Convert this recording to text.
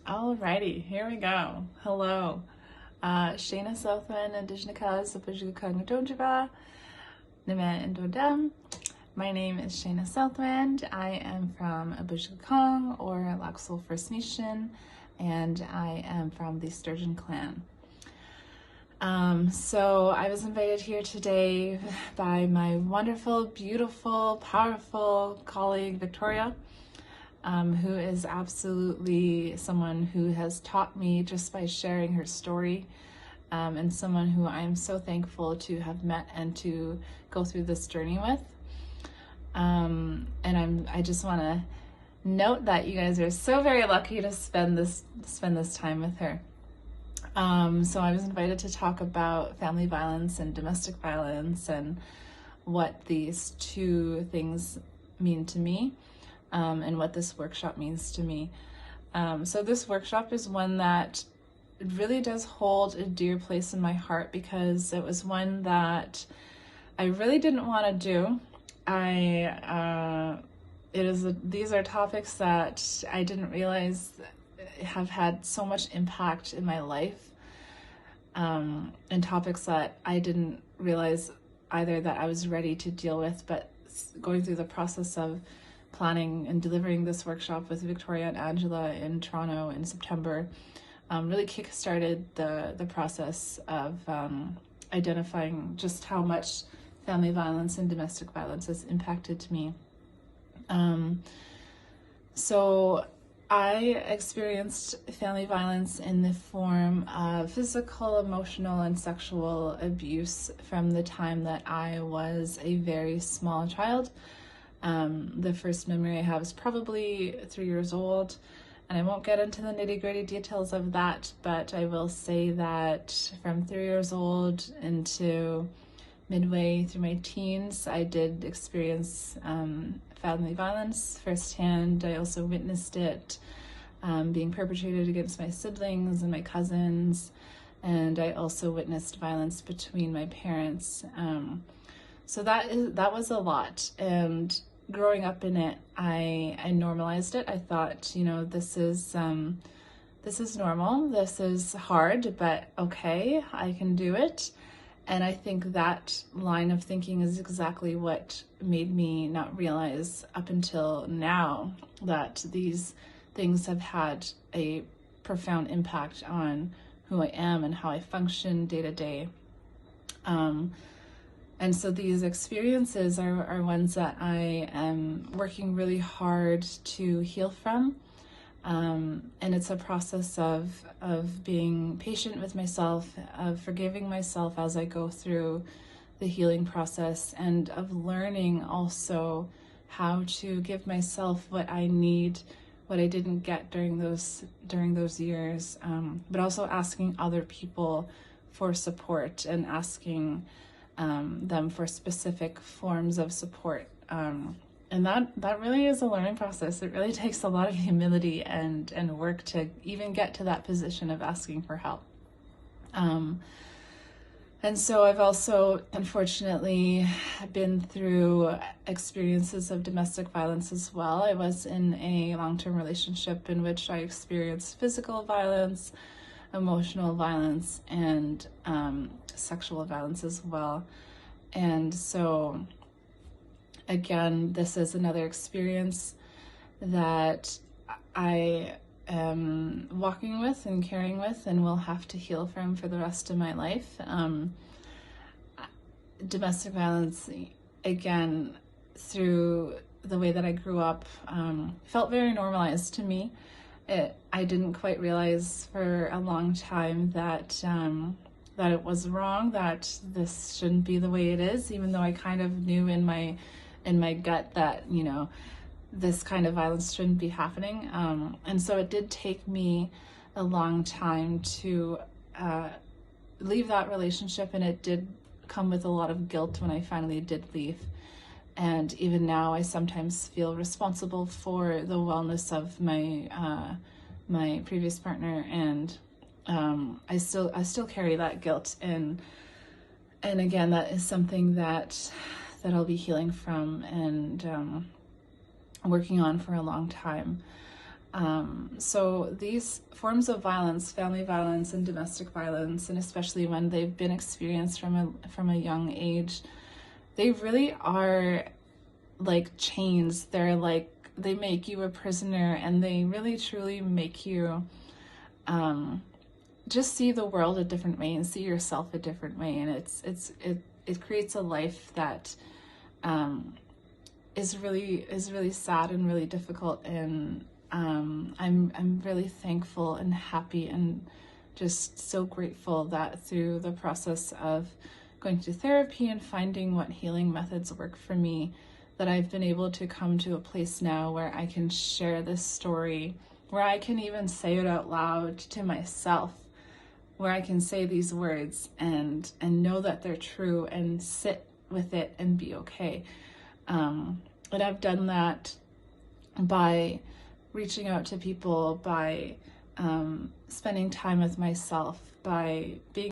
Alrighty, here we go. Hello. Shayna Southman, Indigenous Abujikang Dojaba, Nime Indodam. My name is Shayna Southland. I am from Abujikang or Laxal First Nation, and I am from the Sturgeon Clan. So I was invited here today by my wonderful, beautiful, powerful colleague, Victoria. Who is absolutely someone who has taught me just by sharing her story, and someone who I'm so thankful to have met and to go through this journey with. And I just want to note that you guys are so very lucky to spend this time with her. So I was invited to talk about family violence and domestic violence and what these two things mean to me. And what this workshop means to me. So this workshop is one that really does hold a dear place in my heart because it was one that I really didn't want to do. These are topics that I didn't realize have had so much impact in my life, and topics that I didn't realize either that I was ready to deal with, but going through the process of planning and delivering this workshop with Victoria and Angela in Toronto in September really kick-started the process of identifying just how much family violence and domestic violence has impacted me. So I experienced family violence in the form of physical, emotional, and sexual abuse from the time that I was a very small child. The first memory I have is probably 3 years old, and I won't get into the nitty-gritty details of that, but I will say that from 3 years old into midway through my teens, I did experience family violence firsthand. I also witnessed it being perpetrated against my siblings and my cousins, and I also witnessed violence between my parents. So that was a lot, and growing up in it, I normalized it. I thought, this is normal. This is hard, but okay, I can do it. And I think that line of thinking is exactly what made me not realize up until now that these things have had a profound impact on who I am and how I function day to day. And so these experiences are ones that I am working really hard to heal from. And it's a process of being patient with myself, of forgiving myself as I go through the healing process, and of learning also how to give myself what I need, what I didn't get during those years, but also asking other people for support and asking them for specific forms of support. And that really is a learning process. It really takes a lot of humility and work to even get to that position of asking for help. And so I've also, unfortunately, been through experiences of domestic violence as well. I was in a long-term relationship in which I experienced physical violence, emotional violence, and sexual violence as well. And so again, this is another experience that I am walking with and carrying with and will have to heal from for the rest of my life. Domestic violence, again, through the way that I grew up, felt very normalized to me. I didn't quite realize for a long time that it was wrong, that this shouldn't be the way it is, even though I kind of knew in my gut that, this kind of violence shouldn't be happening. And so it did take me a long time to leave that relationship, and it did come with a lot of guilt when I finally did leave. And even now, I sometimes feel responsible for the wellness of my previous partner, and I still carry that guilt. And again, that is something that I'll be healing from and working on for a long time. So these forms of violence, family violence and domestic violence, and especially when they've been experienced from a young age, they really are like chains. They're like, they make you a prisoner, and they really truly make you just see the world a different way and see yourself a different way. And it creates a life that is really sad and really difficult. And I'm really thankful and happy and just so grateful that through the process of going to therapy and finding what healing methods work for me, that I've been able to come to a place now where I can share this story, where I can even say it out loud to myself, where I can say these words and know that they're true and sit with it and be okay. And I've done that by reaching out to people, by spending time with myself, by being